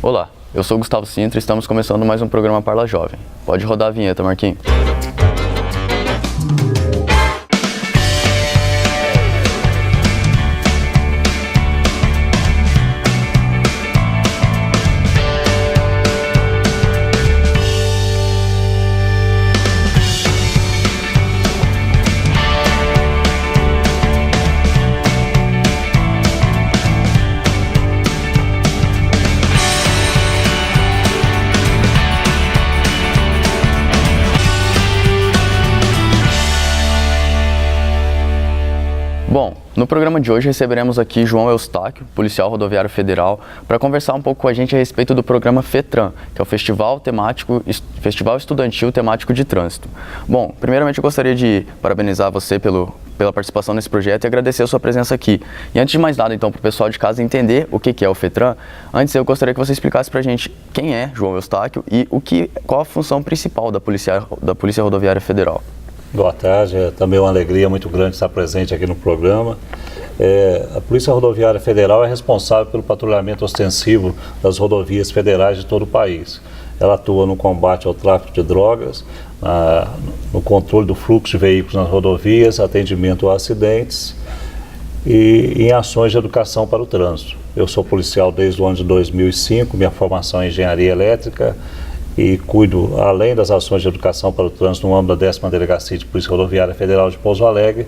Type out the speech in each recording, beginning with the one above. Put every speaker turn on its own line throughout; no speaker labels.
Olá, eu sou Gustavo Sintra e estamos começando mais um programa Parla Jovem. Pode rodar a vinheta, Marquinhos. Bom, no programa de hoje receberemos aqui João Eustáquio, policial rodoviário federal, para conversar um pouco com a gente a respeito do programa FETRAN, que é o Festival Estudantil Temático de Trânsito. Bom, primeiramente eu gostaria de parabenizar você pela participação nesse projeto e agradecer a sua presença aqui. E antes de mais nada, então, para o pessoal de casa entender o que é o FETRAN, antes eu gostaria que você explicasse para a gente quem é João Eustáquio e qual a função principal da Polícia Rodoviária Federal.
Boa tarde, é também uma alegria muito grande estar presente aqui no programa. A Polícia Rodoviária Federal é responsável pelo patrulhamento ostensivo das rodovias federais de todo o país. Ela atua no combate ao tráfico de drogas, no controle do fluxo de veículos nas rodovias, atendimento a acidentes e em ações de educação para o trânsito. Eu sou policial desde o ano de 2005, minha formação é em engenharia elétrica, e cuido, além das ações de educação para o trânsito no âmbito da 10ª Delegacia de Polícia Rodoviária Federal de Pouso Alegre,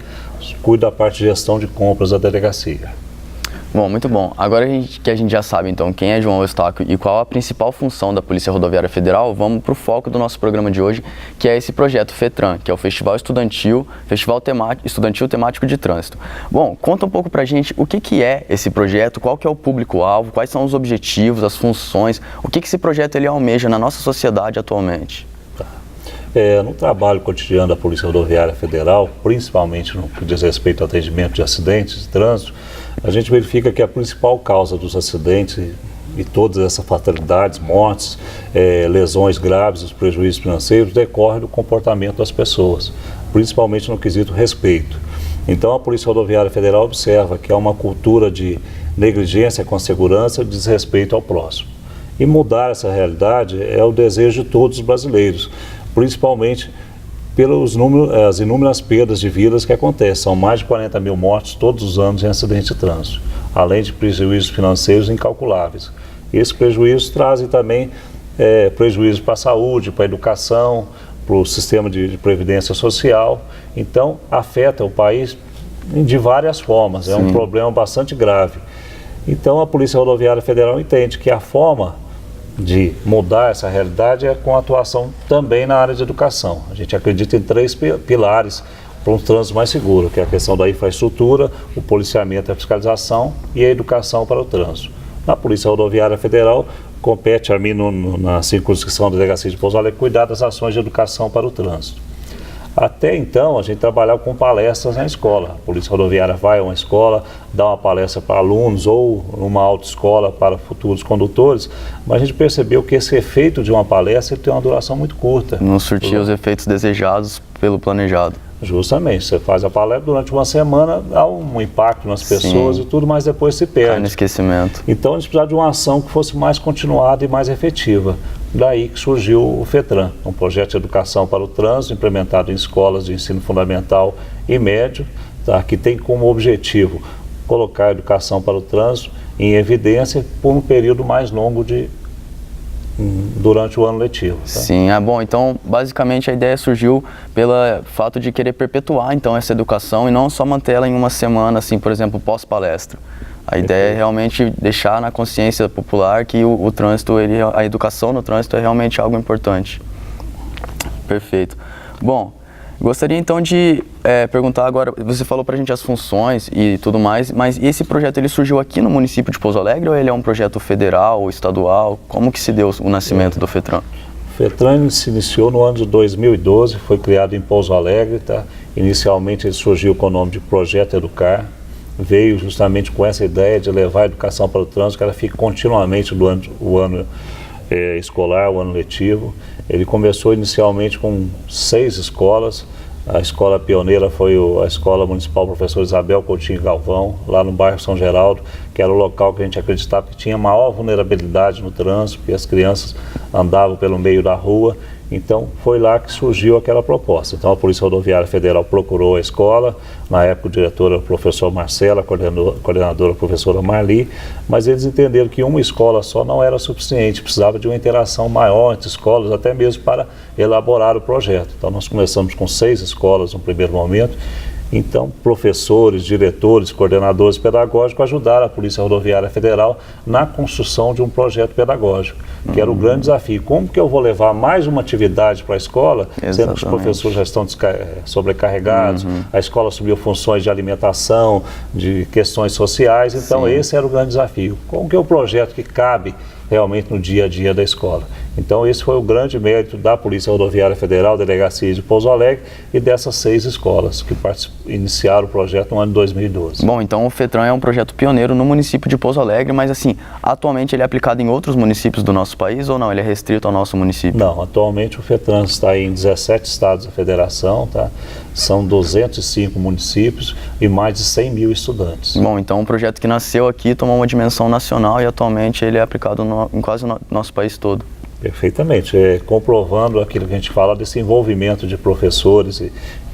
cuido da parte de gestão de compras da delegacia.
Bom, muito bom. Agora que a gente já sabe, então, quem é João Eustáquio e qual a principal função da Polícia Rodoviária Federal, vamos para o foco do nosso programa de hoje, que é esse projeto FETRAN, que é o Festival Estudantil Temático de Trânsito. Bom, conta um pouco pra gente o que é esse projeto, qual que é o público-alvo, quais são os objetivos, as funções, o que esse projeto ele almeja na nossa sociedade atualmente.
No trabalho cotidiano da Polícia Rodoviária Federal, principalmente no que diz respeito ao atendimento de acidentes de trânsito, a gente verifica que a principal causa dos acidentes e todas essas fatalidades, mortes, lesões graves, os prejuízos financeiros, decorrem do comportamento das pessoas, principalmente no quesito respeito. Então a Polícia Rodoviária Federal observa que há uma cultura de negligência com a segurança e desrespeito ao próximo. E mudar essa realidade é o desejo de todos os brasileiros, principalmente pelas inúmeras perdas de vidas que acontecem. São mais de 40 mil mortes todos os anos em acidentes de trânsito, além de prejuízos financeiros incalculáveis. Esses prejuízos trazem também prejuízos para a saúde, para a educação, para o sistema de previdência social. Então, afeta o país de várias formas. É um problema bastante grave. Então, a Polícia Rodoviária Federal entende que a forma de mudar essa realidade é com atuação também na área de educação. A gente acredita em 3 pilares para um trânsito mais seguro, que é a questão da infraestrutura, o policiamento e a fiscalização e a educação para o trânsito. Na Polícia Rodoviária Federal, compete a mim, na circunscrição da Delegacia de Pouso Alegre, cuidar das ações de educação para o trânsito. Até então, a gente trabalhava com palestras na escola. A Polícia Rodoviária vai a uma escola, dá uma palestra para alunos ou numa autoescola para futuros condutores, mas a gente percebeu que esse efeito de uma palestra tem uma duração muito curta.
Não surtir os efeitos desejados pelo planejado.
Justamente, você faz a palestra durante uma semana, dá um impacto nas pessoas e tudo, mas depois se perde.
Cai no esquecimento.
Então a gente precisava de uma ação que fosse mais continuada e mais efetiva. Daí que surgiu o FETRAN, um projeto de educação para o trânsito implementado em escolas de ensino fundamental e médio, que tem como objetivo colocar a educação para o trânsito em evidência por um período mais longo durante o ano letivo. Tá?
Sim, bom, então basicamente a ideia surgiu pelo fato de querer perpetuar então essa educação e não só manter ela em uma semana, assim, por exemplo, pós-palestra. A ideia é realmente deixar na consciência popular que o trânsito, a educação no trânsito é realmente algo importante. Perfeito. Bom, gostaria então de perguntar agora, você falou pra gente as funções e tudo mais, mas esse projeto ele surgiu aqui no município de Pouso Alegre ou ele é um projeto federal ou estadual? Como que se deu o nascimento do FETRAN?
O FETRAN se iniciou no ano de 2012, foi criado em Pouso Alegre, tá? Inicialmente ele surgiu com o nome de Projeto Educar. Veio justamente com essa ideia de levar a educação para o trânsito, que ela fique continuamente durante o ano escolar, o ano letivo. Ele começou inicialmente com 6 escolas, A escola pioneira foi a Escola Municipal Professor Isabel Coutinho Galvão, lá no bairro São Geraldo, que era o local que a gente acreditava que tinha maior vulnerabilidade no trânsito, porque as crianças andavam pelo meio da rua. Então, foi lá que surgiu aquela proposta. Então, a Polícia Rodoviária Federal procurou a escola, na época o diretor era o professor Marcelo, a coordenadora a professora Marli, mas eles entenderam que uma escola só não era suficiente, precisava de uma interação maior entre escolas, até mesmo para elaborar o projeto. Então, nós começamos com 6 escolas no primeiro momento. Então, professores, diretores, coordenadores pedagógicos ajudaram a Polícia Rodoviária Federal na construção de um projeto pedagógico, que era o grande desafio. Como que eu vou levar mais uma atividade para a escola, sendo que os professores já estão sobrecarregados, a escola assumiu funções de alimentação, de questões sociais, então esse era o grande desafio. Como que é o projeto que cabe realmente no dia a dia da escola? Então esse foi o grande mérito da Polícia Rodoviária Federal, Delegacia de Pouso Alegre e dessas 6 escolas que iniciaram o projeto no ano de 2012.
Bom, então o FETRAN é um projeto pioneiro no município de Pouso Alegre, mas assim, atualmente ele é aplicado em outros municípios do nosso país ou não? Ele é restrito ao nosso município?
Não, atualmente o FETRAN está em 17 estados da federação, tá? São 205 municípios e mais de 100 mil estudantes.
Bom, então um projeto que nasceu aqui tomou uma dimensão nacional e atualmente ele é aplicado em quase o nosso país todo.
Perfeitamente, comprovando aquilo que a gente fala desse envolvimento de professores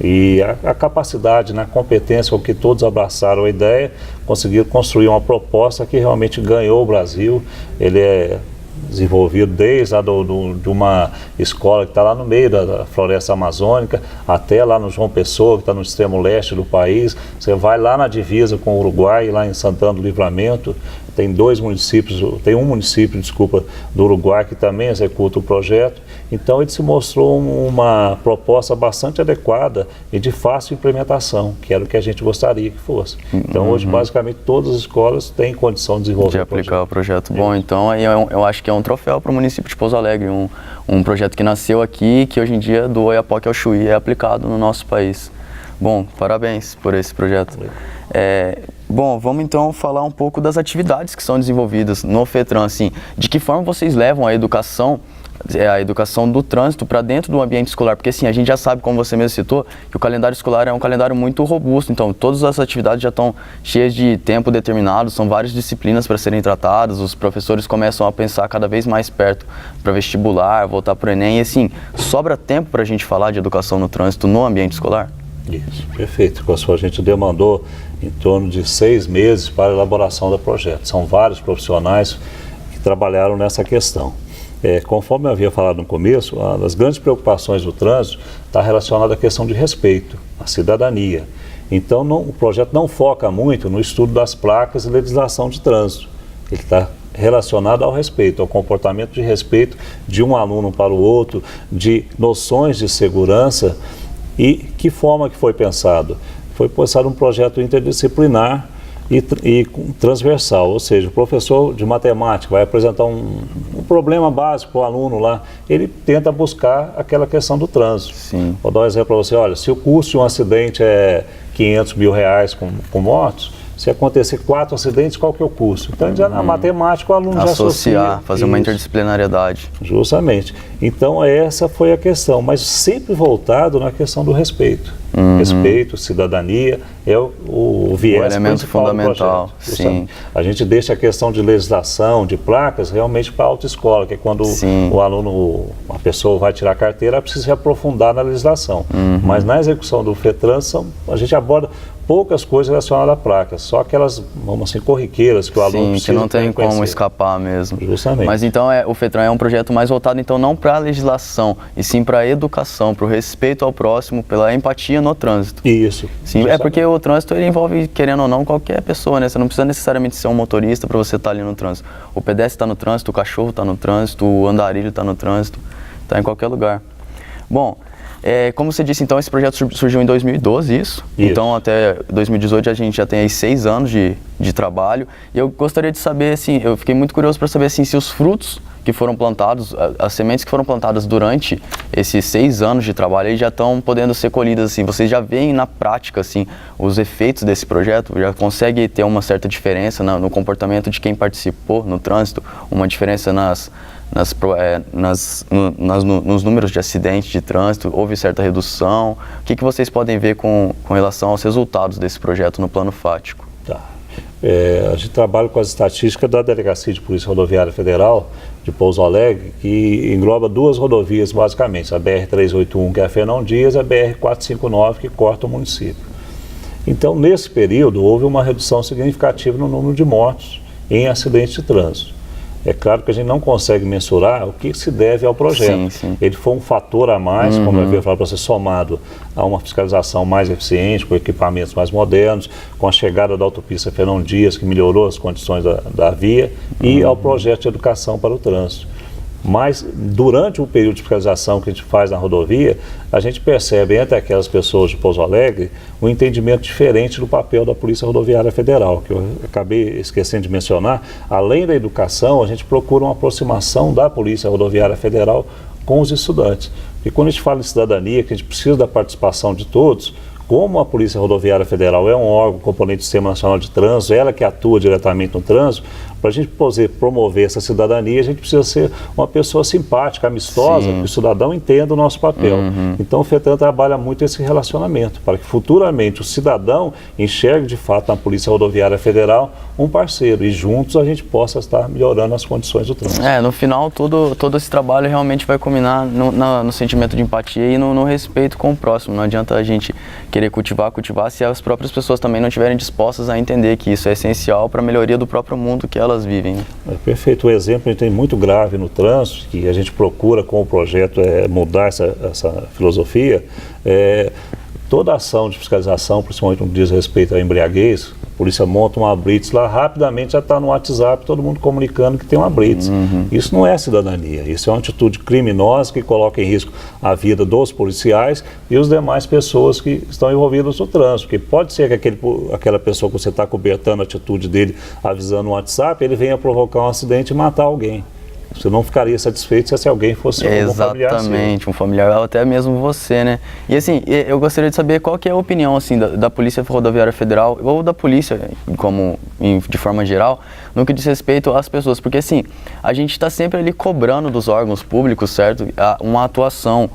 e a capacidade, a competência com que todos abraçaram a ideia, conseguiram construir uma proposta que realmente ganhou o Brasil. Ele é desenvolvido desde de uma escola que está lá no meio da floresta amazônica até lá no João Pessoa, que está no extremo leste do país. Você vai lá na divisa com o Uruguai, lá em Santana do Livramento, tem um município, do Uruguai que também executa o projeto. Então ele se mostrou uma proposta bastante adequada e de fácil implementação, que era o que a gente gostaria que fosse. Então hoje basicamente todas as escolas têm condição de desenvolver
de aplicar o projeto. Bom, então aí eu acho que é um troféu para o município de Pouso Alegre, um projeto que nasceu aqui, que hoje em dia do Oiapoque ao Chuí é aplicado no nosso país. Bom, parabéns por esse projeto. Bom, vamos então falar um pouco das atividades que são desenvolvidas no FETRAN, assim, de que forma vocês levam a educação do trânsito para dentro do ambiente escolar, porque assim, a gente já sabe, como você mesmo citou, que o calendário escolar é um calendário muito robusto, então todas as atividades já estão cheias de tempo determinado, são várias disciplinas para serem tratadas, os professores começam a pensar cada vez mais perto para vestibular, voltar para o Enem, e assim, sobra tempo para a gente falar de educação no trânsito no ambiente escolar?
Isso, perfeito. A gente demandou em torno de 6 meses para a elaboração do projeto. São vários profissionais que trabalharam nessa questão. Conforme eu havia falado no começo, uma das grandes preocupações do trânsito está relacionada à questão de respeito, à cidadania. Então o projeto não foca muito no estudo das placas e legislação de trânsito. Ele está relacionado ao respeito, ao comportamento de respeito de um aluno para o outro, de noções de segurança. E que forma que foi pensado? Foi pensado um projeto interdisciplinar e transversal, ou seja, o professor de matemática vai apresentar um problema básico para o aluno lá, ele tenta buscar aquela questão do trânsito.
Sim.
Vou dar um exemplo para você, olha, se o custo de um acidente é R$500 mil com mortos, se acontecer 4 acidentes, qual que é o custo? Então, já na matemática, o aluno já associa.
Fazer uma interdisciplinariedade.
Justamente. Então, essa foi a questão, mas sempre voltado na questão do respeito. Respeito, cidadania, é o viés
elemento fundamental. Sim.
A gente deixa a questão de legislação, de placas, realmente para a autoescola, que é quando o aluno, a pessoa vai tirar a carteira, precisa se aprofundar na legislação. Mas na execução do FETRAN, a gente aborda poucas coisas relacionadas a placas, só aquelas, vamos assim, corriqueiras que o aluno precisa.
Que não tem como escapar mesmo.
Justamente.
Mas então o FETRAN é um projeto mais voltado então não para a legislação, e sim para a educação, para o respeito ao próximo, pela empatia no trânsito.
Isso.
Sim, justamente. Porque o trânsito ele envolve, querendo ou não, qualquer pessoa, né? Você não precisa necessariamente ser um motorista para você estar ali no trânsito. O pedestre está no trânsito, o cachorro está no trânsito, o andarilho está no trânsito, está em qualquer lugar. Bom, como você disse, então, esse projeto surgiu em 2012, isso? Então, até 2018 a gente já tem aí 6 anos de trabalho. E eu gostaria de saber, assim, eu fiquei muito curioso para saber, assim, se os frutos que foram plantados, as sementes que foram plantadas durante esses 6 anos de trabalho, aí já estão podendo ser colhidas, assim. Vocês já veem na prática, assim, os efeitos desse projeto? Já consegue ter uma certa diferença no comportamento de quem participou no trânsito? Uma diferença nos números de acidentes de trânsito? Houve certa redução? O que vocês podem ver com relação aos resultados desse projeto no plano fático?
Tá. A gente trabalha com as estatísticas da Delegacia de Polícia Rodoviária Federal de Pouso Alegre, que engloba duas rodovias basicamente, a BR-381, que é a Fernão Dias, e a BR-459, que corta o município. Então, nesse período, houve uma redução significativa no número de mortos em acidentes de trânsito. É claro que a gente não consegue mensurar o que se deve ao projeto.
Sim, sim.
Ele foi um fator a mais, como eu havia falado para você, somado a uma fiscalização mais eficiente, com equipamentos mais modernos, com a chegada da autopista Fernão Dias, que melhorou as condições da via, e ao projeto de educação para o trânsito. Mas, durante o período de fiscalização que a gente faz na rodovia, a gente percebe entre aquelas pessoas de Pouso Alegre um entendimento diferente do papel da Polícia Rodoviária Federal, que eu acabei esquecendo de mencionar. Além da educação, a gente procura uma aproximação da Polícia Rodoviária Federal com os estudantes. Porque quando a gente fala em cidadania, que a gente precisa da participação de todos, como a Polícia Rodoviária Federal é um órgão componente do Sistema Nacional de Trânsito, ela que atua diretamente no trânsito, para a gente poder promover essa cidadania, a gente precisa ser uma pessoa simpática, amistosa, que o cidadão entenda o nosso papel. Então o FETRAN trabalha muito esse relacionamento, para que futuramente o cidadão enxergue de fato na Polícia Rodoviária Federal um parceiro, e juntos a gente possa estar melhorando as condições do trânsito.
No final, todo esse trabalho realmente vai culminar no sentimento de empatia e no respeito com o próximo. Não adianta a gente querer cultivar se as próprias pessoas também não estiverem dispostas a entender que isso é essencial para a melhoria do próprio mundo que elas vivem.
Perfeito. O exemplo a gente tem muito grave no trânsito, que a gente procura com o projeto mudar essa filosofia. Toda ação de fiscalização, principalmente no que diz respeito à embriaguez, a polícia monta uma blitz lá, rapidamente já está no WhatsApp, todo mundo comunicando que tem uma blitz. Isso não é cidadania, isso é uma atitude criminosa que coloca em risco a vida dos policiais e as demais pessoas que estão envolvidas no trânsito. Porque pode ser que aquela pessoa que você está cobertando a atitude dele, avisando no WhatsApp, ele venha provocar um acidente e matar alguém. Você não ficaria satisfeito se alguém fosse um familiar seu.
Exatamente, um familiar, ou até mesmo você, né? E assim, eu gostaria de saber qual que é a opinião assim, da Polícia Rodoviária Federal, ou da polícia, de forma geral, no que diz respeito às pessoas. Porque assim, a gente está sempre ali cobrando dos órgãos públicos, certo? Uma atuação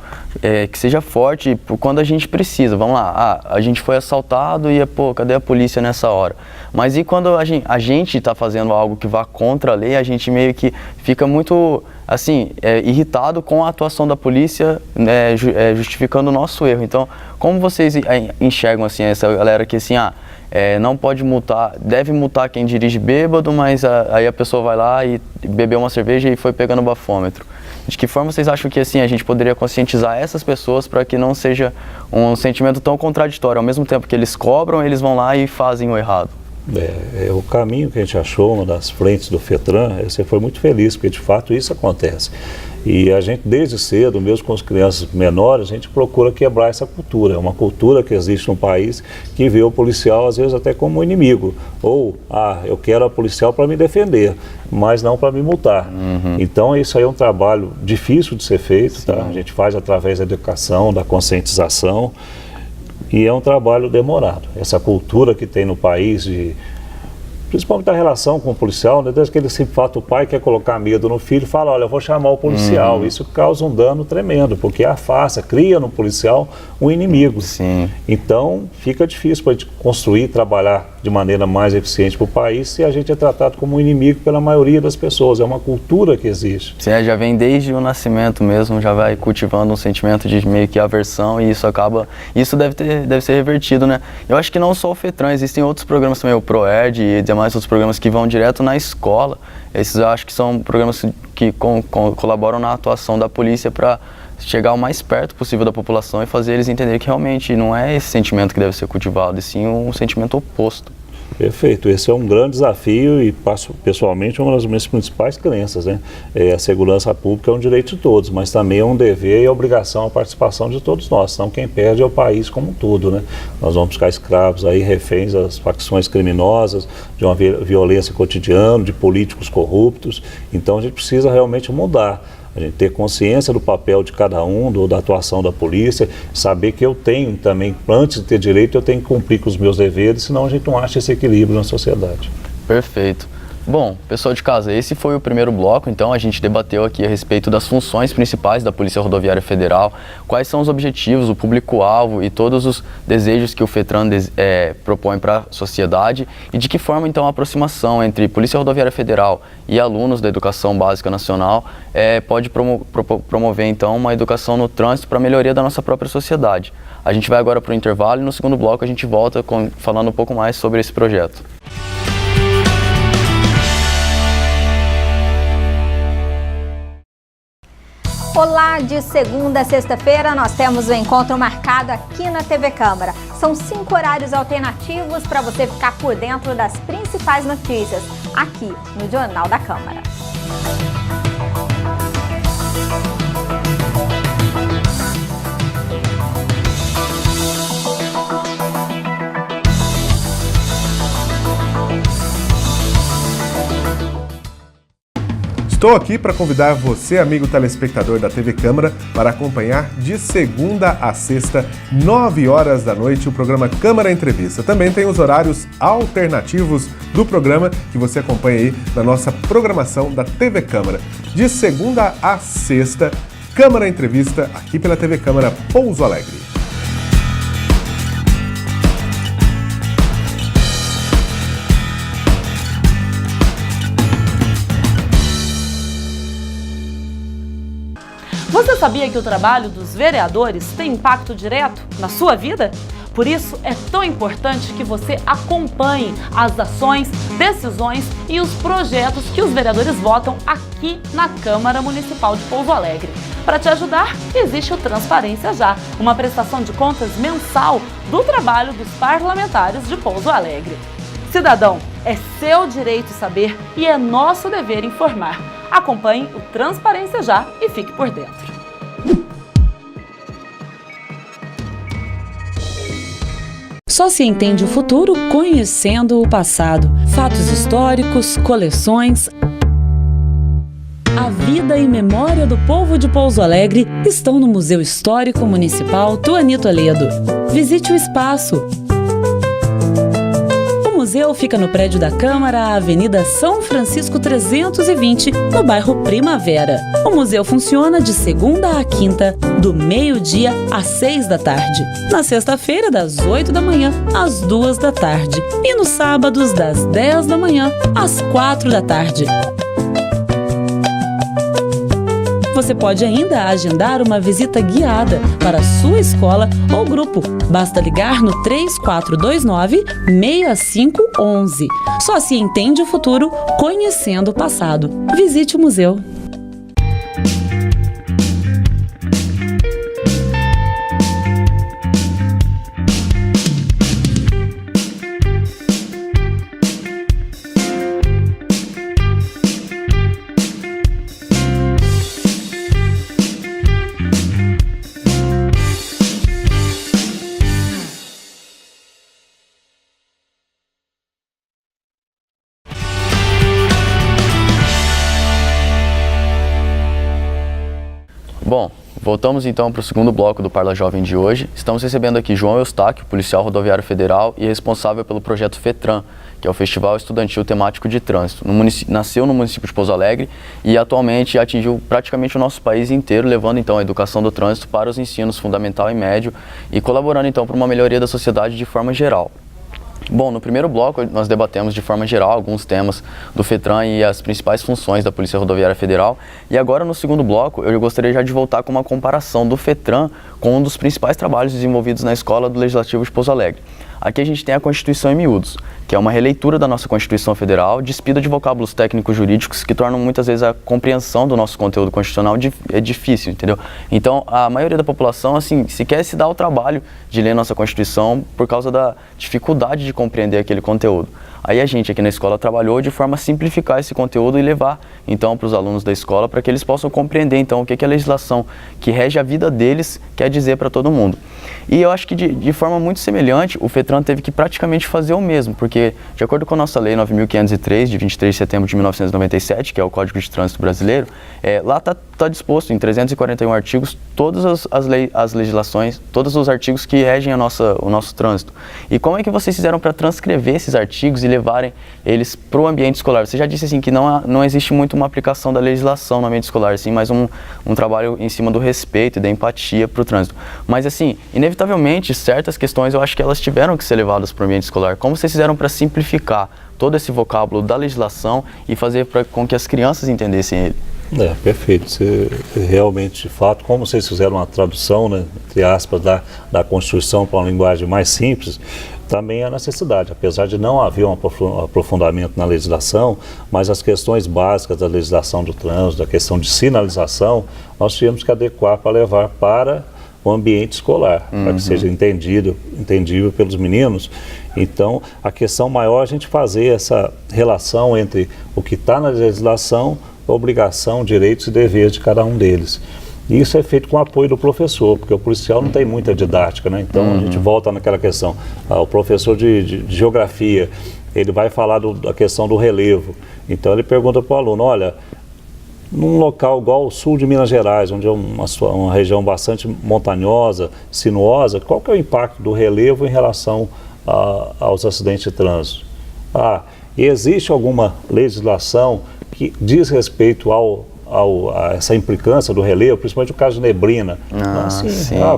que seja forte quando a gente precisa. Vamos lá, a gente foi assaltado e, cadê a polícia nessa hora? Mas e quando a gente está fazendo algo que vá contra a lei, a gente meio que fica muito, assim, irritado com a atuação da polícia, justificando o nosso erro. Então, como vocês enxergam, assim, essa galera que, assim, não pode multar, deve multar quem dirige bêbado, mas aí a pessoa vai lá e bebeu uma cerveja e foi pegando o bafômetro? De que forma vocês acham que, assim, a gente poderia conscientizar essas pessoas para que não seja um sentimento tão contraditório? Ao mesmo tempo que eles cobram, eles vão lá e fazem o errado.
O caminho que a gente achou, uma das frentes do FETRAN, você foi muito feliz, porque de fato isso acontece. E a gente, desde cedo, mesmo com as crianças menores, a gente procura quebrar essa cultura. É uma cultura que existe no país que vê o policial, às vezes, até como um inimigo. Ou, eu quero a policial para me defender, mas não para me multar. Então, isso aí é um trabalho difícil de ser feito, tá? A gente faz através da educação, da conscientização. E é um trabalho demorado. Essa cultura que tem no país, principalmente a relação com o policial, né? Desde que ele sempre fala, o pai quer colocar medo no filho, fala, olha, eu vou chamar o policial. Isso causa um dano tremendo, porque afasta, cria no policial um inimigo. Então, fica difícil para a gente construir, trabalhar de maneira mais eficiente para o país se a gente é tratado como um inimigo pela maioria das pessoas. É uma cultura que existe.
Já vem desde o nascimento mesmo, já vai cultivando um sentimento de meio que aversão, e isso deve ser revertido, né? Eu acho que não só o FETRAN, existem outros programas também, o PROERD e demais outros programas que vão direto na escola. Esses eu acho que são programas que colaboram na atuação da polícia para chegar o mais perto possível da população e fazer eles entenderem que realmente não é esse sentimento que deve ser cultivado, e sim um sentimento oposto.
Perfeito, esse é um grande desafio e, pessoalmente, uma das minhas principais crenças, né? A segurança pública é um direito de todos, mas também é um dever e obrigação a participação de todos nós, senão quem perde é o país como um todo, né? Nós vamos ficar escravos aí, reféns das facções criminosas, de uma violência cotidiana, de políticos corruptos. Então a gente precisa realmente mudar. A gente ter consciência do papel de cada um, da atuação da polícia, saber que eu tenho também, antes de ter direito, eu tenho que cumprir com os meus deveres, senão a gente não acha esse equilíbrio na sociedade.
Perfeito. Bom, pessoal de casa, esse foi o primeiro bloco, então a gente debateu aqui a respeito das funções principais da Polícia Rodoviária Federal, quais são os objetivos, o público-alvo e todos os desejos que o FETRAN propõe para a sociedade e de que forma então a aproximação entre Polícia Rodoviária Federal e alunos da Educação Básica Nacional pode promover então uma educação no trânsito para a melhoria da nossa própria sociedade. A gente vai agora para o intervalo e no segundo bloco a gente volta falando um pouco mais sobre esse projeto.
Olá, de segunda a sexta-feira nós temos um encontro marcado aqui na TV Câmara. São 5 horários alternativos para você ficar por dentro das principais notícias, aqui no Jornal da Câmara.
Estou aqui para convidar você, amigo telespectador da TV Câmara, para acompanhar de segunda a sexta, 9 horas da noite, o programa Câmara Entrevista. Também tem os horários alternativos do programa que você acompanha aí na nossa programação da TV Câmara. De segunda a sexta, Câmara Entrevista, aqui pela TV Câmara Pouso Alegre.
Você sabia que o trabalho dos vereadores tem impacto direto na sua vida? Por isso, é tão importante que você acompanhe as ações, decisões e os projetos que os vereadores votam aqui na Câmara Municipal de Pouso Alegre. Para te ajudar, existe o Transparência Já, uma prestação de contas mensal do trabalho dos parlamentares de Pouso Alegre. Cidadão, é seu direito saber e é nosso dever informar. Acompanhe o Transparência Já e fique por dentro.
Só se entende o futuro conhecendo o passado. Fatos históricos, coleções. A vida e memória do povo de Pouso Alegre estão no Museu Histórico Municipal Tuani Toledo. Visite o espaço. O museu fica no prédio da Câmara, Avenida São Francisco 320, no bairro Primavera. O museu funciona de segunda a quinta, do meio-dia às 6 da tarde. Na sexta-feira, das 8 da manhã às 2 da tarde. E nos sábados, das 10 da manhã às 4 da tarde. Você pode ainda agendar uma visita guiada para a sua escola ou grupo. Basta ligar no 3429-6511. Só se entende o futuro conhecendo o passado. Visite o museu.
Bom, voltamos então para o segundo bloco do Parla Jovem de hoje. Estamos recebendo aqui João Eustáquio, policial rodoviário federal e responsável pelo projeto FETRAN, que é o Festival Estudantil Temático de Trânsito. Nasceu no município de Pouso Alegre e atualmente atingiu praticamente o nosso país inteiro, levando então a educação do trânsito para os ensinos fundamental e médio e colaborando então para uma melhoria da sociedade de forma geral. Bom, no primeiro bloco nós debatemos de forma geral alguns temas do FETRAN e as principais funções da Polícia Rodoviária Federal. E agora no segundo bloco eu gostaria já de voltar com uma comparação do FETRAN com um dos principais trabalhos desenvolvidos na Escola do Legislativo de Pouso Alegre. Aqui a gente tem a Constituição em miúdos, que é uma releitura da nossa Constituição Federal, despida de vocábulos técnicos jurídicos que tornam muitas vezes a compreensão do nosso conteúdo constitucional difícil, entendeu? Então, a maioria da população, assim, sequer se dá o trabalho de ler nossa Constituição por causa da dificuldade de compreender aquele conteúdo. Aí a gente aqui na escola trabalhou de forma a simplificar esse conteúdo e levar então para os alunos da escola para que eles possam compreender então o que a legislação que rege a vida deles quer dizer para todo mundo. E eu acho que de forma muito semelhante o FETRAN teve que praticamente fazer o mesmo, porque de acordo com a nossa lei 9.503 de 23 de setembro de 1997, que é o Código de Trânsito Brasileiro, lá está disposto em 341 artigos todas as legislações, todos os artigos que regem o nosso trânsito. E como é que vocês fizeram para transcrever esses artigos e levarem eles para o ambiente escolar. Você já disse assim que não existe muito uma aplicação da legislação no ambiente escolar, sim, mas um trabalho em cima do respeito e da empatia para o trânsito. Mas assim, inevitavelmente, certas questões eu acho que elas tiveram que ser levadas para o ambiente escolar. Como vocês fizeram para simplificar todo esse vocábulo da legislação e fazer com que as crianças entendessem ele?
Perfeito. Você, realmente, de fato, como vocês fizeram uma tradução, né, entre aspas, da Constituição para uma linguagem mais simples, também é necessidade, apesar de não haver um aprofundamento na legislação, mas as questões básicas da legislação do trânsito, da questão de sinalização, nós tínhamos que adequar para levar para o ambiente escolar, para que seja entendível pelos meninos. Então, a questão maior é a gente fazer essa relação entre o que está na legislação, obrigação, direitos e deveres de cada um deles. E isso é feito com o apoio do professor, porque o policial não tem muita didática, né? Então a gente volta naquela questão. O professor de geografia, ele vai falar da questão do relevo. Então ele pergunta para o aluno, olha, num local igual o sul de Minas Gerais, onde é uma região bastante montanhosa, sinuosa, qual que é o impacto do relevo em relação aos acidentes de trânsito? E existe alguma legislação que diz respeito a essa implicância do relevo, principalmente o caso de neblina.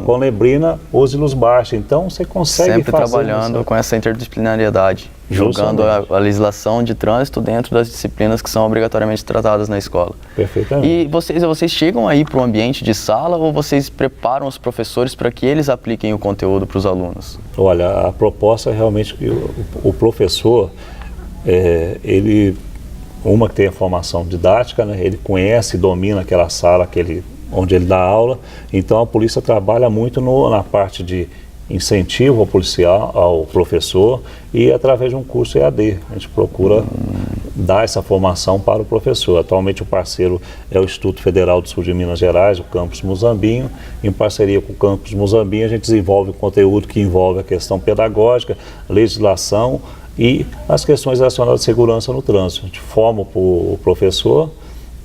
Com neblina, use luz baixa. Então você consegue
sempre fazer trabalhando com essa interdisciplinariedade, jogando a legislação de trânsito dentro das disciplinas que são obrigatoriamente tratadas na escola.
Perfeitamente.
E vocês chegam aí para o ambiente de sala ou vocês preparam os professores para que eles apliquem o conteúdo para os alunos?
Olha, a proposta é realmente que o professor, uma que tem a formação didática, né? Ele conhece e domina aquela sala onde ele dá aula, então a polícia trabalha muito na parte de incentivo ao professor e através de um curso EAD. A gente procura dar essa formação para o professor. Atualmente o parceiro é o Instituto Federal do Sul de Minas Gerais, o Campus Muzambinho. Em parceria com o Campus Muzambinho a gente desenvolve conteúdo que envolve a questão pedagógica, legislação e as questões relacionadas à segurança no trânsito. A gente forma o professor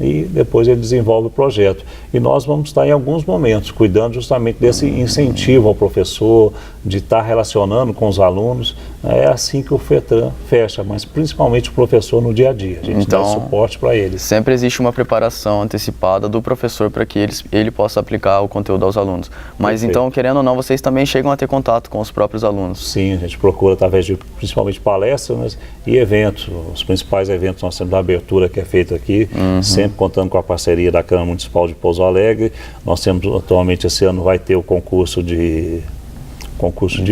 e depois ele desenvolve o projeto. E nós vamos estar em alguns momentos cuidando justamente desse incentivo ao professor, de estar relacionando com os alunos. É assim que o FETRAN fecha, mas principalmente o professor no dia a dia. A gente dá suporte para eles.
Sempre existe uma preparação antecipada do professor para que ele possa aplicar o conteúdo aos alunos. Mas
Perfeito.
Então, querendo ou não, vocês também chegam a ter contato com os próprios alunos?
Sim, a gente procura através de principalmente palestras e eventos. Os principais eventos nós temos a abertura que é feita aqui, sempre contando com a parceria da Câmara Municipal de Pouso Alegre. Nós temos atualmente, esse ano vai ter o concurso de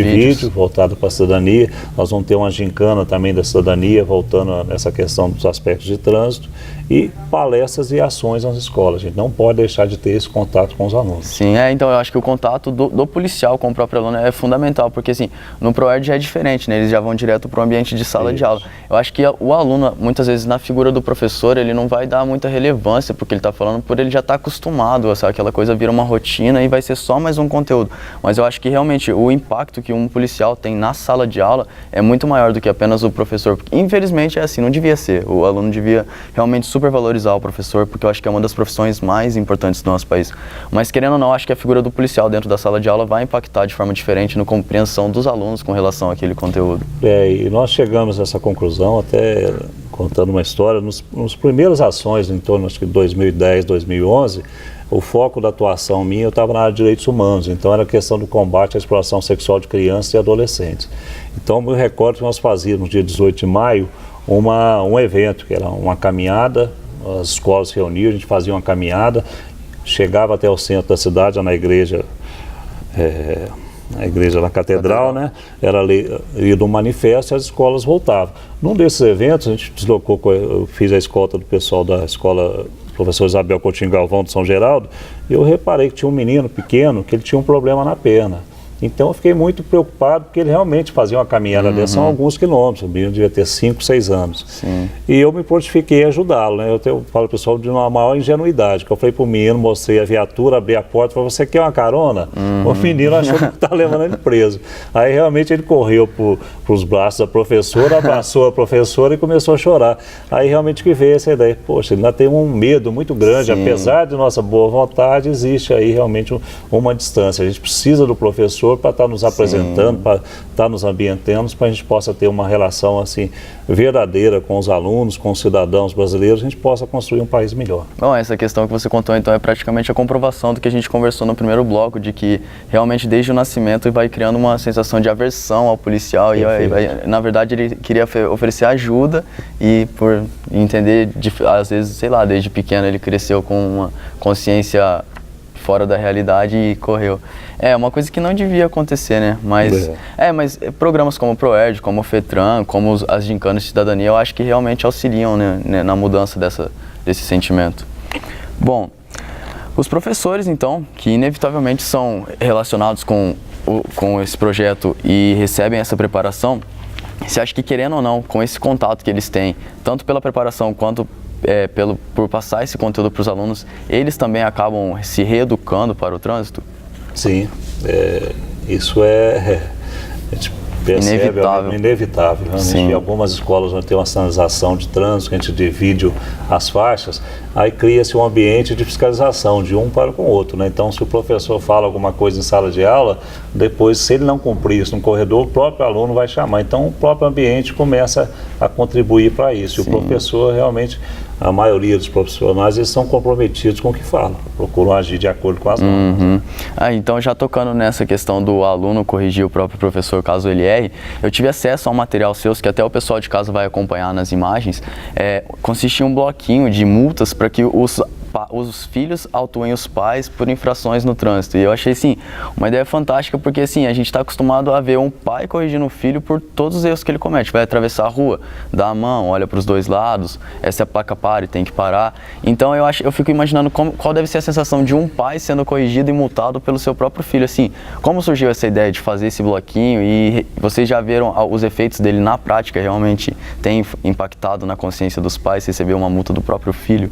vídeo voltado para a cidadania. Nós vamos ter uma gincana também da cidadania, voltando nessa questão dos aspectos de trânsito, e palestras e ações nas escolas. A gente não pode deixar de ter esse contato com os alunos.
Sim, então eu acho que o contato do policial com o próprio aluno é fundamental, porque assim, no ProErd já é diferente, né? Eles já vão direto para o ambiente de sala de aula. Eu acho que o aluno, muitas vezes, na figura do professor, ele não vai dar muita relevância porque ele está falando, por ele já estar acostumado, sabe? Aquela coisa vira uma rotina e vai ser só mais um conteúdo. Mas eu acho que realmente o impacto que um policial tem na sala de aula é muito maior do que apenas o professor. Porque, infelizmente é assim, não devia ser. O aluno devia realmente supervalorizar o professor, porque eu acho que é uma das profissões mais importantes do nosso país. Mas querendo ou não, acho que a figura do policial dentro da sala de aula vai impactar de forma diferente na compreensão dos alunos com relação àquele conteúdo.
E nós chegamos a essa conclusão até contando uma história, nos primeiras ações em torno de 2010, 2011, o foco da atuação minha, eu estava na área de direitos humanos, então era a questão do combate à exploração sexual de crianças e adolescentes. Então, eu me recordo que nós fazíamos, no dia 18 de maio, um evento, que era uma caminhada, as escolas se reuniam, a gente fazia uma caminhada, chegava até o centro da cidade, na igreja, na catedral, né? Era lido um manifesto e as escolas voltavam. Num desses eventos, a gente deslocou, eu fiz a escolta do pessoal da escola professor Isabel Coutinho Galvão de São Geraldo, e eu reparei que tinha um menino pequeno que ele tinha um problema na perna. Então eu fiquei muito preocupado, porque ele realmente fazia uma caminhada dessa, são alguns quilômetros, o menino devia ter 5, 6 anos.
Sim.
E eu me prontifiquei a ajudá-lo, né? Eu falo pro pessoal de uma maior ingenuidade, que eu falei pro menino, mostrei a viatura, abri a porta, falei, você quer uma carona? O menino achou que estava levando ele preso. Aí realmente ele correu pros braços da professora, abraçou a professora e começou a chorar. Aí realmente que veio essa ideia, poxa, ele ainda tem um medo muito grande, apesar de nossa boa vontade, existe aí realmente uma distância. A gente precisa do professor professor para estar nos apresentando, para estar nos ambientando, para a gente possa ter uma relação assim verdadeira com os alunos, com os cidadãos brasileiros, a gente possa construir um país melhor.
Bom, essa questão que você contou então é praticamente a comprovação do que a gente conversou no primeiro bloco, de que realmente desde o nascimento vai criando uma sensação de aversão ao policial e na verdade ele queria oferecer ajuda e por entender, às vezes, sei lá, desde pequeno ele cresceu com uma consciência fora da realidade e correu. É uma coisa que não devia acontecer, né? Mas programas como o ProErd, como o FETRAN, como as gincanas de cidadania, eu acho que realmente auxiliam, né, na mudança desse sentimento. Bom, os professores, então, que inevitavelmente são relacionados com esse projeto e recebem essa preparação, você acha que, querendo ou não, com esse contato que eles têm, tanto pela preparação quanto por passar esse conteúdo para os alunos, eles também acabam se reeducando para o trânsito?
Sim, isso a gente percebe, inevitável. Realmente, em algumas escolas onde tem uma sinalização de trânsito, que a gente divide as faixas, aí cria-se um ambiente de fiscalização de um para com o outro, né? Então, se o professor fala alguma coisa em sala de aula, depois, se ele não cumprir isso no corredor, o próprio aluno vai chamar. Então, o próprio ambiente começa a contribuir para isso. E o professor, realmente, a maioria dos profissionais, eles são comprometidos com o que falam, procuram agir de acordo com as normas.
Então, já tocando nessa questão do aluno corrigir o próprio professor caso ele erre, eu tive acesso a um material seus que até o pessoal de casa vai acompanhar nas imagens. Consiste em um bloquinho de multas para que os filhos autuem os pais por infrações no trânsito. E eu achei, assim, uma ideia fantástica, porque, assim, a gente está acostumado a ver um pai corrigindo o filho por todos os erros que ele comete. Vai atravessar a rua, dá a mão, olha para os dois lados, essa é a placa pare, tem que parar. Então, eu fico imaginando qual deve ser a sensação de um pai sendo corrigido e multado pelo seu próprio filho. Assim, como surgiu essa ideia de fazer esse bloquinho e vocês já viram os efeitos dele na prática? Realmente tem impactado na consciência dos pais receber uma multa do próprio filho?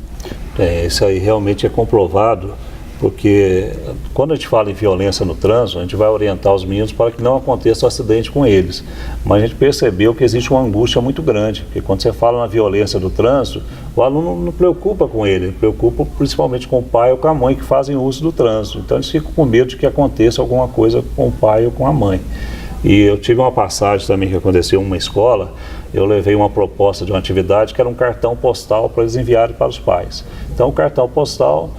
Isso aí realmente é comprovado, porque quando a gente fala em violência no trânsito, a gente vai orientar os meninos para que não aconteça um acidente com eles. Mas a gente percebeu que existe uma angústia muito grande, porque quando você fala na violência do trânsito, o aluno não preocupa com ele preocupa principalmente com o pai ou com a mãe que fazem uso do trânsito. Então eles ficam com medo de que aconteça alguma coisa com o pai ou com a mãe. E eu tive uma passagem também que aconteceu em uma escola, eu levei uma proposta de uma atividade que era um cartão postal para eles enviarem para os pais. Então o cartão postal,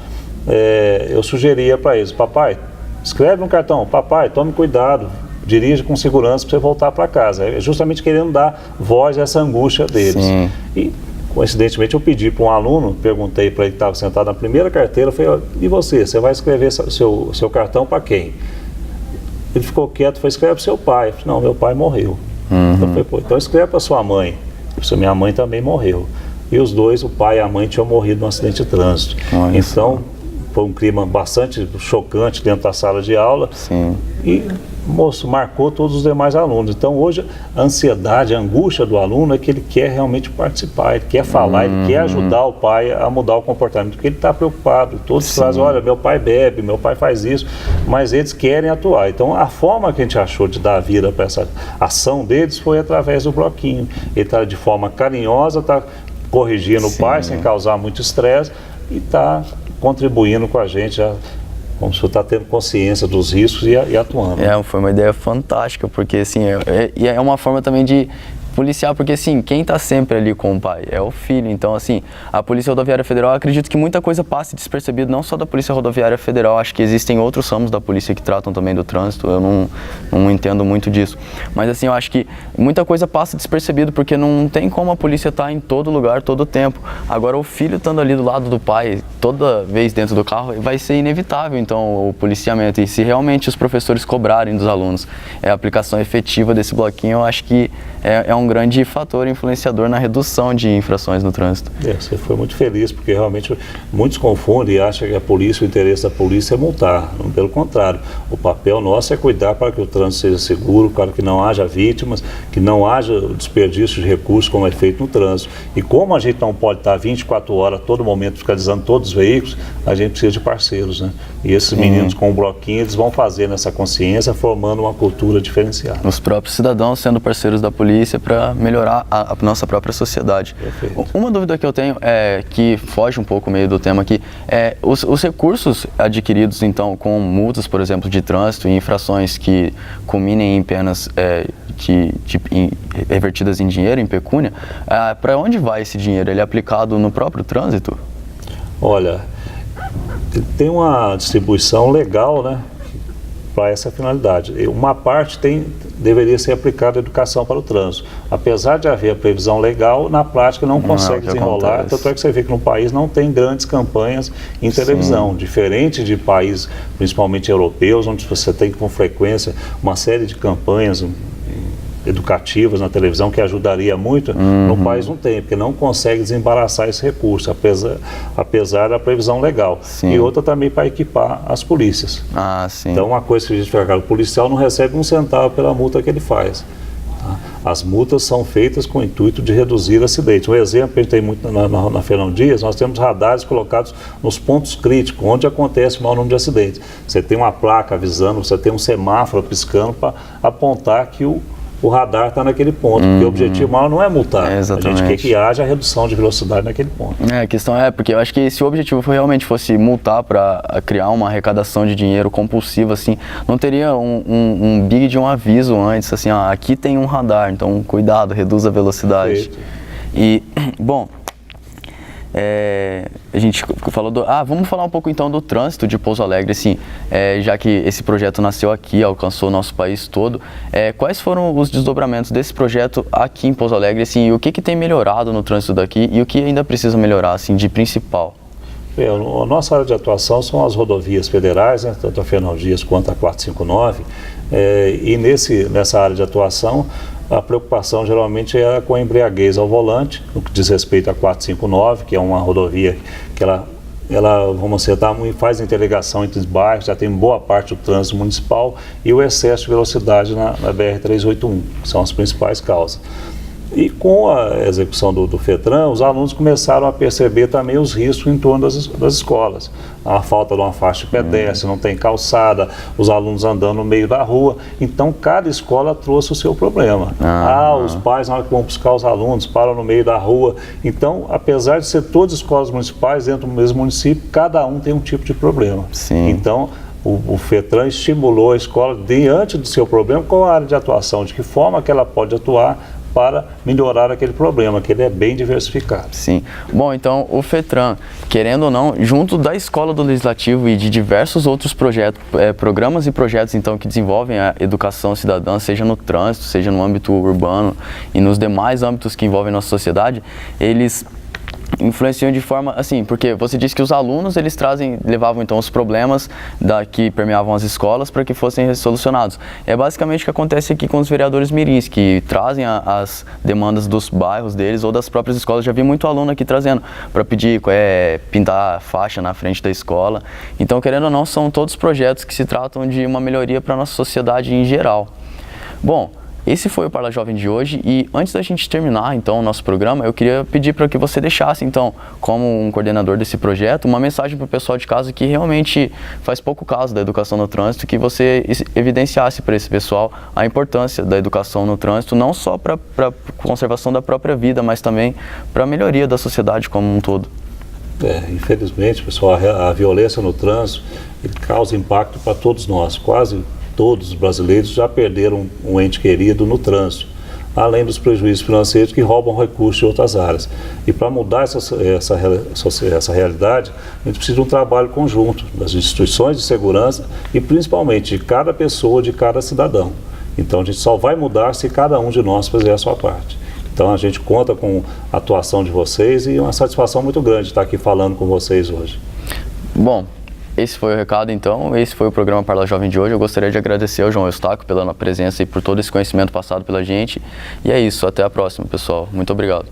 eu sugeria para eles: papai, escreve um cartão, papai, tome cuidado, dirija com segurança para você voltar para casa. Justamente querendo dar voz a essa angústia deles. Sim. E coincidentemente eu pedi para um aluno, perguntei para ele que estava sentado na primeira carteira, eu falei: e você vai escrever seu cartão para quem? Ele ficou quieto, foi: escreve para seu pai. Eu falei: não, meu pai morreu. Eu falei: pô, então escreve para sua mãe. Minha mãe também morreu. E os dois, o pai e a mãe, tinham morrido num acidente de trânsito. Então, foi um clima bastante chocante dentro da sala de aula.
Sim.
E marcou todos os demais alunos. Então, hoje, a ansiedade, a angústia do aluno é que ele quer realmente participar, ele quer falar, ele quer ajudar o pai a mudar o comportamento, porque ele está preocupado. Todos trazem: olha, meu pai bebe, meu pai faz isso, mas eles querem atuar. Então, a forma que a gente achou de dar vida para essa ação deles foi através do bloquinho. Ele está de forma carinhosa, está corrigindo o pai sem causar muito estresse e está contribuindo com a gente, como se você está tendo consciência dos riscos e atuando.
Foi uma ideia fantástica, porque, assim, é uma forma também de policial, porque, assim, quem está sempre ali com o pai é o filho. Então, assim, a Polícia Rodoviária Federal, eu acredito que muita coisa passe despercebida, não só da Polícia Rodoviária Federal, acho que existem outros ramos da polícia que tratam também do trânsito, eu não entendo muito disso. Mas, assim, eu acho que muita coisa passa despercebido, porque não tem como a polícia estar em todo lugar, todo tempo. Agora, o filho estando ali do lado do pai, toda vez dentro do carro, vai ser inevitável, então, o policiamento. E se realmente os professores cobrarem dos alunos a aplicação efetiva desse bloquinho, eu acho que é um grande fator influenciador na redução de infrações no trânsito.
Você foi muito feliz, porque realmente muitos confundem e acham que a polícia, o interesse da polícia é multar. Pelo contrário, o papel nosso é cuidar para que o trânsito seja seguro, para que não haja vítimas, que não haja desperdício de recursos como é feito no trânsito. E como a gente não pode estar 24 horas, a todo momento, fiscalizando todos os veículos, a gente precisa de parceiros, né? E esses meninos com o bloquinho, eles vão fazer nessa consciência, formando uma cultura diferenciada.
Os próprios cidadãos sendo parceiros da polícia para melhorar a nossa própria sociedade.
Perfeito.
Uma dúvida que eu tenho é que foge um pouco meio do tema aqui, os recursos adquiridos então com multas, por exemplo, de trânsito e infrações que culminem em penas revertidas em dinheiro, em pecúnia, para onde vai esse dinheiro? Ele é aplicado no próprio trânsito?
Olha, tem uma distribuição legal, né, para essa finalidade. Uma parte deveria ser aplicada a educação para o trânsito. Apesar de haver a previsão legal, na prática não consegue desenrolar. Tanto é que você vê que no país não tem grandes campanhas em televisão, diferente de países, principalmente europeus, onde você tem com frequência uma série de campanhas educativas na televisão que ajudaria muito. No país não tem, porque não consegue desembaraçar esse recurso, apesar da previsão legal.
Sim.
E outra também para equipar as polícias.
Sim.
Então, uma coisa que a gente fala, o policial não recebe um centavo pela multa que ele faz. Tá? As multas são feitas com o intuito de reduzir acidentes. Um exemplo que a gente tem muito na Fernão Dias, nós temos radares colocados nos pontos críticos, onde acontece o maior número de acidentes. Você tem uma placa avisando, você tem um semáforo piscando para apontar que o radar está naquele ponto, porque o objetivo maior não é multar, a gente quer que haja a redução de velocidade naquele ponto.
A questão porque eu acho que se o objetivo realmente fosse multar para criar uma arrecadação de dinheiro compulsiva, assim, não teria um big de um aviso antes, assim, aqui tem um radar, então cuidado, reduza a velocidade.
Perfeito.
E, bom, a gente falou vamos falar um pouco então do trânsito de Pouso Alegre, assim, já que esse projeto nasceu aqui, alcançou o nosso país todo, quais foram os desdobramentos desse projeto aqui em Pouso Alegre, assim, e o que tem melhorado no trânsito daqui e o que ainda precisa melhorar, assim, de principal?
A nossa área de atuação são as rodovias federais, né, tanto a Fernão Dias quanto a 459, e nessa área de atuação a preocupação geralmente é com a embriaguez ao volante, no que diz respeito a 459, que é uma rodovia que ela vamos dizer, faz interligação entre os bairros, já tem boa parte do trânsito municipal, e o excesso de velocidade na BR-381, que são as principais causas. E com a execução do FETRAN, os alunos começaram a perceber também os riscos em torno das escolas. A falta de uma faixa de pedestre, não tem calçada, os alunos andando no meio da rua. Então, cada escola trouxe o seu problema. Os pais, na hora que vão buscar os alunos, param no meio da rua. Então, apesar de ser todas escolas municipais dentro do mesmo município, cada um tem um tipo de problema.
Sim.
Então, o FETRAN estimulou a escola, diante do seu problema, qual a área de atuação, de que forma que ela pode atuar para melhorar aquele problema, que ele é bem diversificado.
Sim. Bom, então o FETRAN, querendo ou não, junto da Escola do Legislativo e de diversos outros projetos, programas e projetos então que desenvolvem a educação cidadã, seja no trânsito, seja no âmbito urbano e nos demais âmbitos que envolvem nossa sociedade, eles influenciam de forma, assim, porque você disse que os alunos, eles levavam então os problemas que permeavam as escolas para que fossem solucionados. É basicamente o que acontece aqui com os vereadores mirins, que trazem as demandas dos bairros deles ou das próprias escolas. Já vi muito aluno aqui trazendo para pedir pintar faixa na frente da escola. Então, querendo ou não, são todos projetos que se tratam de uma melhoria para a nossa sociedade em geral. Bom, esse foi o Parla Jovem de hoje e antes da gente terminar então o nosso programa, eu queria pedir para que você deixasse então, como um coordenador desse projeto, uma mensagem para o pessoal de casa que realmente faz pouco caso da educação no trânsito, que você evidenciasse para esse pessoal a importância da educação no trânsito, não só para a conservação da própria vida, mas também para a melhoria da sociedade como um todo.
Infelizmente, pessoal, a violência no trânsito causa impacto para todos nós, quase todos os brasileiros já perderam um ente querido no trânsito, além dos prejuízos financeiros que roubam recursos de outras áreas. E para mudar essa realidade, a gente precisa de um trabalho conjunto das instituições de segurança e principalmente de cada pessoa, de cada cidadão. Então a gente só vai mudar se cada um de nós fizer a sua parte. Então a gente conta com a atuação de vocês e uma satisfação muito grande estar aqui falando com vocês hoje.
Bom, esse foi o recado então, esse foi o programa Parla Jovem de hoje. Eu gostaria de agradecer ao João Eustáquio pela presença e por todo esse conhecimento passado pela gente. E é isso, até a próxima, pessoal. Muito obrigado.